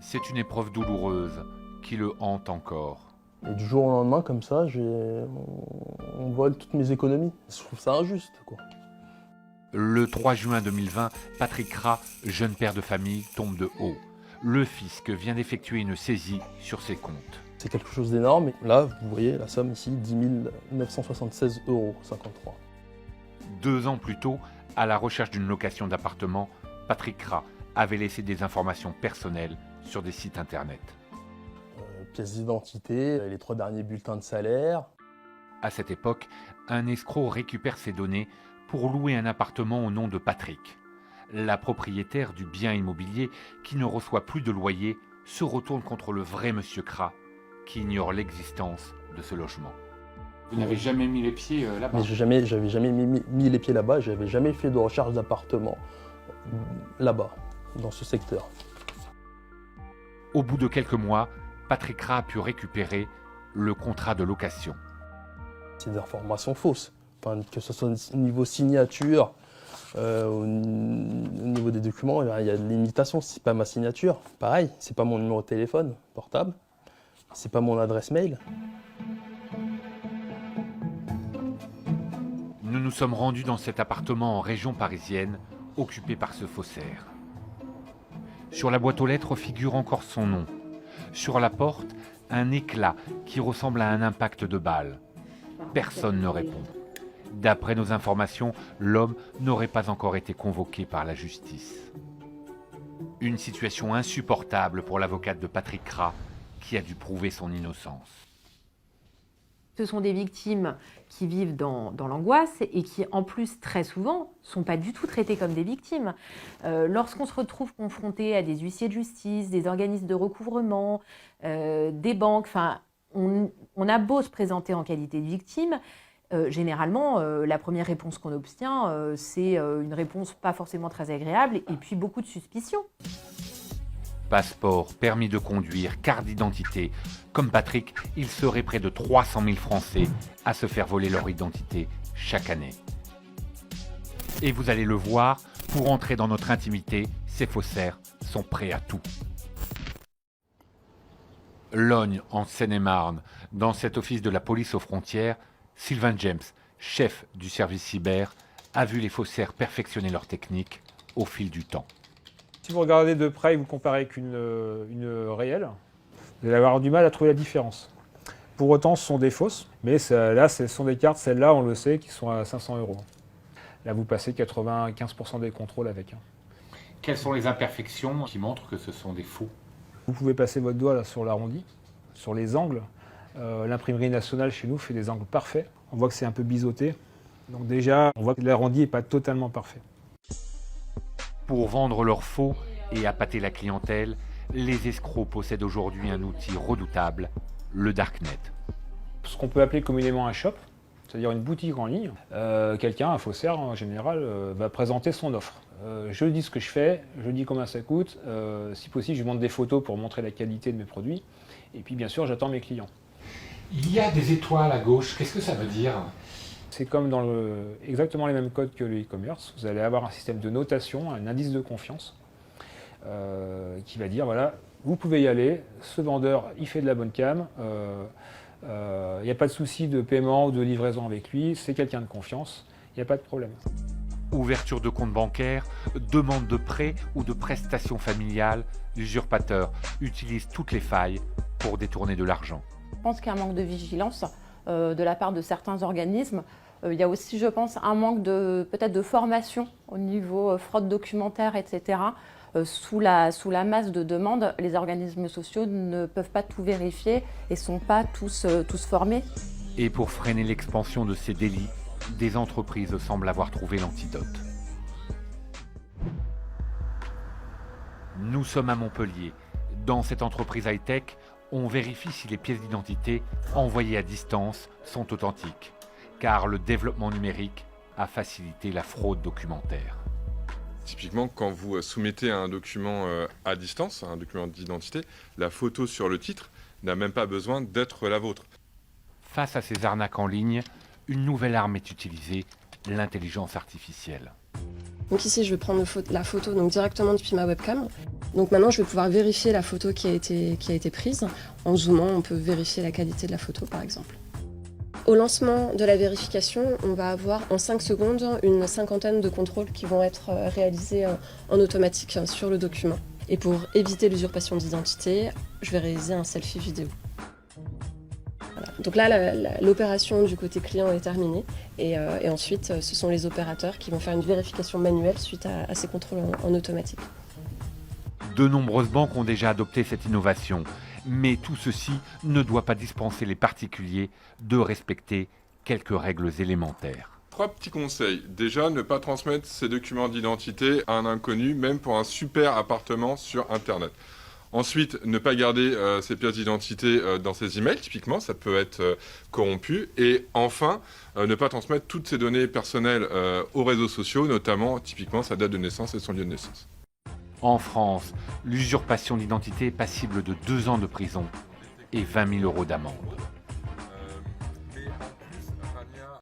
C'est une épreuve douloureuse qui le hante encore. Et du jour au lendemain, comme ça, on vole toutes mes économies. Je trouve ça injuste, quoi. Le 3 juin 2020, Patrick Rat, jeune père de famille, tombe de haut. Le fisc vient d'effectuer une saisie sur ses comptes. C'est quelque chose d'énorme. Et là, vous voyez la somme ici, 10 976,53 €. 2 ans plus tôt, à la recherche d'une location d'appartement, Patrick Rat avait laissé des informations personnelles sur des sites internet. Pièce d'identité, les 3 derniers bulletins de salaire. À cette époque, un escroc récupère ces données pour louer un appartement au nom de Patrick. La propriétaire du bien immobilier, qui ne reçoit plus de loyer, se retourne contre le vrai monsieur Rat, qui ignore l'existence de ce logement. Vous n'avez jamais mis les pieds là-bas? Mais j'avais jamais mis les pieds là-bas, j'avais jamais fait de recherche d'appartement là-bas, dans ce secteur. Au bout de quelques mois, Patrick Rat a pu récupérer le contrat de location. C'est des informations fausses, enfin, que ce soit au niveau signature, au niveau des documents, il y a de l'imitation. C'est pas ma signature, pareil, c'est pas mon numéro de téléphone portable, c'est pas mon adresse mail. Nous nous sommes rendus dans cet appartement en région parisienne, occupé par ce faussaire. Sur la boîte aux lettres figure encore son nom. Sur la porte, un éclat qui ressemble à un impact de balle. Personne ne répond. D'après nos informations, l'homme n'aurait pas encore été convoqué par la justice. Une situation insupportable pour l'avocate de Patrick Rat, qui a dû prouver son innocence. Ce sont des victimes qui vivent dans l'angoisse et qui, en plus, très souvent, ne sont pas du tout traitées comme des victimes. Lorsqu'on se retrouve confronté à des huissiers de justice, des organismes de recouvrement, des banques, on a beau se présenter en qualité de victime, généralement, la première réponse qu'on obtient, c'est une réponse pas forcément très agréable et puis beaucoup de suspicion. Passeport, permis de conduire, carte d'identité. Comme Patrick, il serait près de 300 000 Français à se faire voler leur identité chaque année. Et vous allez le voir, pour entrer dans notre intimité, ces faussaires sont prêts à tout. Logne, en Seine-et-Marne, dans cet office de la police aux frontières, Sylvain James, chef du service cyber, a vu les faussaires perfectionner leur technique au fil du temps. Si vous regardez de près et vous comparez avec une réelle, vous allez avoir du mal à trouver la différence. Pour autant, ce sont des fausses, mais là, ce sont des cartes, celles-là, on le sait, qui sont à 500 €. Là, vous passez 95% des contrôles avec. Quelles sont les imperfections qui montrent que ce sont des faux? Vous pouvez passer votre doigt là, sur l'arrondi, sur les angles. L'imprimerie nationale chez nous fait des angles parfaits. On voit que c'est un peu biseauté. Donc déjà, on voit que l'arrondi n'est pas totalement parfait. Pour vendre leurs faux et appâter la clientèle, les escrocs possèdent aujourd'hui un outil redoutable, le Darknet. Ce qu'on peut appeler communément un shop, c'est-à-dire une boutique en ligne. Quelqu'un, un faussaire en général, va présenter son offre. Je dis ce que je fais, je dis combien ça coûte, si possible je montre des photos pour montrer la qualité de mes produits, et puis bien sûr j'attends mes clients. Il y a des étoiles à gauche, qu'est-ce que ça veut dire? C'est comme dans exactement les mêmes codes que le e-commerce. Vous allez avoir un système de notation, un indice de confiance, qui va dire, voilà, vous pouvez y aller, ce vendeur, il fait de la bonne cam, il n'y a pas de souci de paiement ou de livraison avec lui, c'est quelqu'un de confiance, il n'y a pas de problème. Ouverture de compte bancaire, demande de prêt ou de prestations familiales, l'usurpateur utilise toutes les failles pour détourner de l'argent. Je pense qu'il y a un manque de vigilance de la part de certains organismes. Il y a aussi, je pense, un manque peut-être de formation au niveau fraude documentaire, etc. Sous la masse de demandes, les organismes sociaux ne peuvent pas tout vérifier et ne sont pas tous formés. Et pour freiner l'expansion de ces délits, des entreprises semblent avoir trouvé l'antidote. Nous sommes à Montpellier. Dans cette entreprise high-tech, on vérifie si les pièces d'identité envoyées à distance sont authentiques, car le développement numérique a facilité la fraude documentaire. Typiquement, quand vous soumettez un document à distance, un document d'identité, la photo sur le titre n'a même pas besoin d'être la vôtre. Face à ces arnaques en ligne, une nouvelle arme est utilisée, l'intelligence artificielle. Donc ici, je vais prendre la photo donc directement depuis ma webcam. Donc maintenant, je vais pouvoir vérifier la photo qui a été prise. En zoomant, on peut vérifier la qualité de la photo, par exemple. Au lancement de la vérification, on va avoir en 5 secondes une cinquantaine de contrôles qui vont être réalisés en automatique sur le document. Et pour éviter l'usurpation d'identité, je vais réaliser un selfie vidéo. Voilà. Donc là, l'opération du côté client est terminée. Et ensuite, ce sont les opérateurs qui vont faire une vérification manuelle suite à ces contrôles en automatique. De nombreuses banques ont déjà adopté cette innovation, mais tout ceci ne doit pas dispenser les particuliers de respecter quelques règles élémentaires. 3 petits conseils. Déjà, ne pas transmettre ses documents d'identité à un inconnu, même pour un super appartement sur Internet. Ensuite, ne pas garder ses pièces d'identité dans ses emails, typiquement, ça peut être corrompu. Et enfin, ne pas transmettre toutes ses données personnelles aux réseaux sociaux, notamment, typiquement, sa date de naissance et son lieu de naissance. En France, l'usurpation d'identité est passible de 2 ans de prison et 20 000 € d'amende.